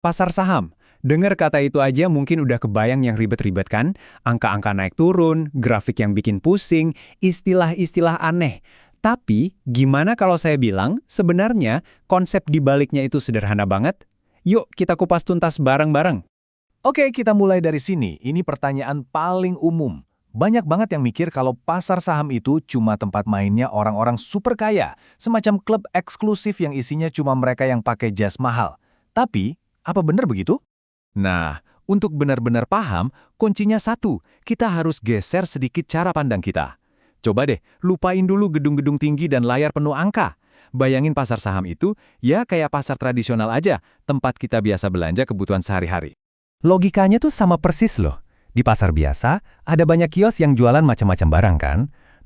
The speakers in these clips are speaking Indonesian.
Pasar saham. Dengar kata itu aja mungkin udah kebayang yang ribet-ribet kan? Angka-angka naik turun, grafik yang bikin pusing, istilah-istilah aneh. Tapi, gimana kalau saya bilang, sebenarnya konsep di baliknya itu sederhana banget? Yuk, kita kupas tuntas bareng-bareng. Oke, kita mulai dari sini. Ini pertanyaan paling umum. Banyak banget yang mikir kalau pasar saham itu cuma tempat mainnya orang-orang super kaya, semacam klub eksklusif yang isinya cuma mereka yang pakai jas mahal. Tapi, apa benar begitu? Nah, untuk benar-benar paham, kuncinya satu, kita harus geser sedikit cara pandang kita. Coba deh, lupain dulu gedung-gedung tinggi dan layar penuh angka. Bayangin pasar saham itu, ya kayak pasar tradisional aja, tempat kita biasa belanja kebutuhan sehari-hari. Logikanya tuh sama persis loh. Di pasar biasa, ada banyak kios yang jualan macam-macam barang kan?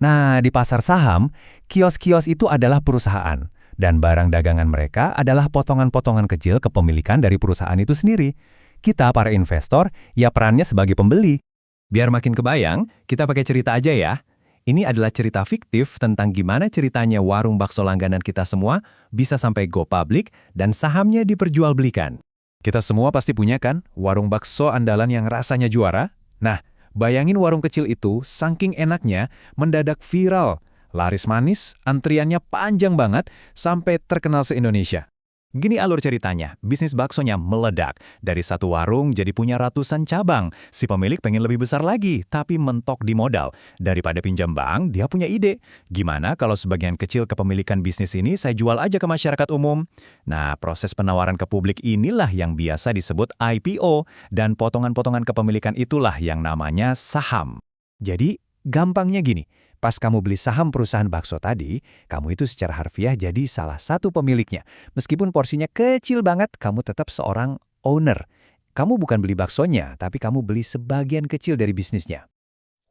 Nah, di pasar saham, kios-kios itu adalah perusahaan. Dan barang dagangan mereka adalah potongan-potongan kecil kepemilikan dari perusahaan itu sendiri. Kita, para investor, ya perannya sebagai pembeli. Biar makin kebayang, kita pakai cerita aja ya. Ini adalah cerita fiktif tentang gimana ceritanya warung bakso langganan kita semua bisa sampai go public dan sahamnya diperjualbelikan. Kita semua pasti punya kan warung bakso andalan yang rasanya juara? Nah, bayangin warung kecil itu saking enaknya mendadak viral. Laris manis, antriannya panjang banget sampai terkenal se-Indonesia. Gini alur ceritanya, bisnis baksonya meledak. Dari satu warung jadi punya ratusan cabang. Si pemilik pengen lebih besar lagi, tapi mentok di modal. Daripada pinjam bank, dia punya ide. Gimana kalau sebagian kecil kepemilikan bisnis ini saya jual aja ke masyarakat umum? Nah, proses penawaran ke publik inilah yang biasa disebut IPO, dan potongan-potongan kepemilikan itulah yang namanya saham. Jadi, gampangnya gini. Pas kamu beli saham perusahaan bakso tadi, kamu itu secara harfiah jadi salah satu pemiliknya. Meskipun porsinya kecil banget, kamu tetap seorang owner. Kamu bukan beli baksonya, tapi kamu beli sebagian kecil dari bisnisnya.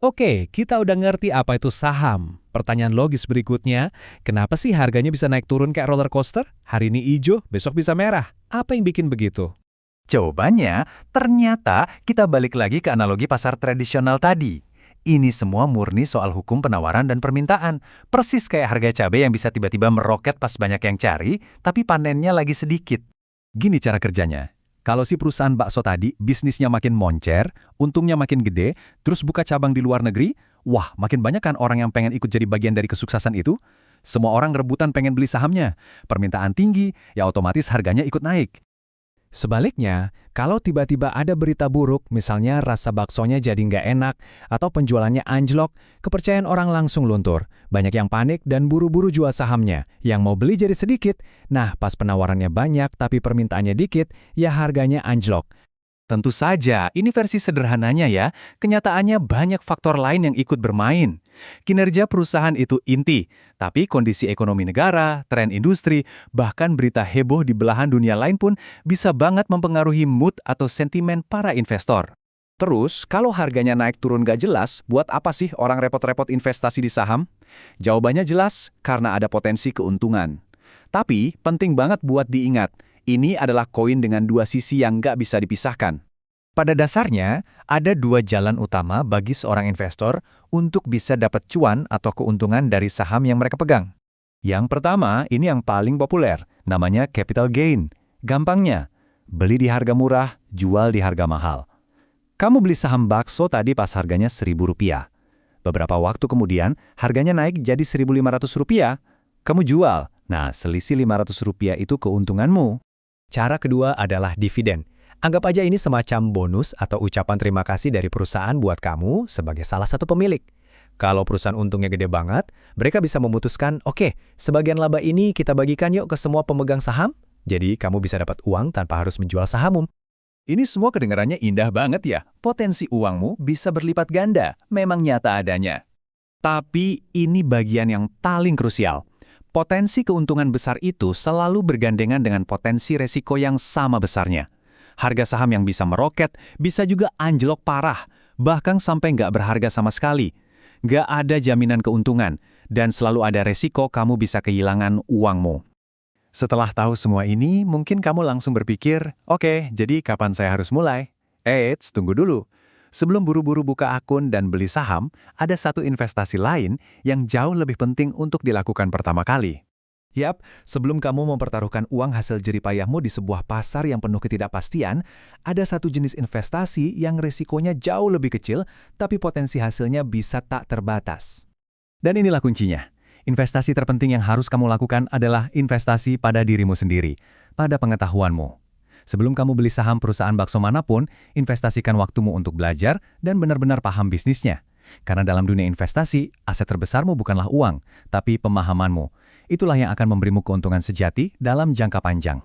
Oke, kita udah ngerti apa itu saham. Pertanyaan logis berikutnya, kenapa sih harganya bisa naik turun kayak roller coaster? Hari ini hijau, besok bisa merah. Apa yang bikin begitu? Jawabannya, ternyata kita balik lagi ke analogi pasar tradisional tadi. Ini semua murni soal hukum penawaran dan permintaan. Persis kayak harga cabai yang bisa tiba-tiba meroket pas banyak yang cari, tapi panennya lagi sedikit. Gini cara kerjanya. Kalau si perusahaan bakso tadi bisnisnya makin moncer, untungnya makin gede, terus buka cabang di luar negeri, wah makin banyak kan orang yang pengen ikut jadi bagian dari kesuksesan itu? Semua orang rebutan pengen beli sahamnya. Permintaan tinggi, ya otomatis harganya ikut naik. Sebaliknya, kalau tiba-tiba ada berita buruk, misalnya rasa baksonya jadi nggak enak, atau penjualannya anjlok, kepercayaan orang langsung luntur. Banyak yang panik dan buru-buru jual sahamnya. Yang mau beli jadi sedikit. Nah, pas penawarannya banyak tapi permintaannya dikit, ya harganya anjlok. Tentu saja, ini versi sederhananya ya. Kenyataannya banyak faktor lain yang ikut bermain. Kinerja perusahaan itu inti, tapi kondisi ekonomi negara, tren industri, bahkan berita heboh di belahan dunia lain pun bisa banget mempengaruhi mood atau sentimen para investor. Terus, kalau harganya naik turun gak jelas, buat apa sih orang repot-repot investasi di saham? Jawabannya jelas, karena ada potensi keuntungan. Tapi, penting banget buat diingat, ini adalah koin dengan dua sisi yang nggak bisa dipisahkan. Pada dasarnya, ada dua jalan utama bagi seorang investor untuk bisa dapat cuan atau keuntungan dari saham yang mereka pegang. Yang pertama, ini yang paling populer, namanya capital gain. Gampangnya, beli di harga murah, jual di harga mahal. Kamu beli saham bakso tadi pas harganya Rp1.000. Beberapa waktu kemudian, harganya naik jadi Rp1.500. Kamu jual, nah selisih Rp500 itu keuntunganmu. Cara kedua adalah dividen. Anggap aja ini semacam bonus atau ucapan terima kasih dari perusahaan buat kamu sebagai salah satu pemilik. Kalau perusahaan untungnya gede banget, mereka bisa memutuskan, oke, sebagian laba ini kita bagikan yuk ke semua pemegang saham. Jadi kamu bisa dapat uang tanpa harus menjual sahammu. Ini semua kedengarannya indah banget ya. Potensi uangmu bisa berlipat ganda, memang nyata adanya. Tapi ini bagian yang paling krusial. Potensi keuntungan besar itu selalu bergandengan dengan potensi resiko yang sama besarnya. Harga saham yang bisa meroket bisa juga anjlok parah, bahkan sampai nggak berharga sama sekali. Nggak ada jaminan keuntungan, dan selalu ada resiko kamu bisa kehilangan uangmu. Setelah tahu semua ini, mungkin kamu langsung berpikir, oke, jadi kapan saya harus mulai? Eits, tunggu dulu. Sebelum buru-buru buka akun dan beli saham, ada satu investasi lain yang jauh lebih penting untuk dilakukan pertama kali. Yap, sebelum kamu mempertaruhkan uang hasil jeripayahmu di sebuah pasar yang penuh ketidakpastian, ada satu jenis investasi yang risikonya jauh lebih kecil, tapi potensi hasilnya bisa tak terbatas. Dan inilah kuncinya. Investasi terpenting yang harus kamu lakukan adalah investasi pada dirimu sendiri, pada pengetahuanmu. Sebelum kamu beli saham perusahaan bakso manapun, investasikan waktumu untuk belajar dan benar-benar paham bisnisnya. Karena dalam dunia investasi, aset terbesarmu bukanlah uang, tapi pemahamanmu. Itulah yang akan memberimu keuntungan sejati dalam jangka panjang.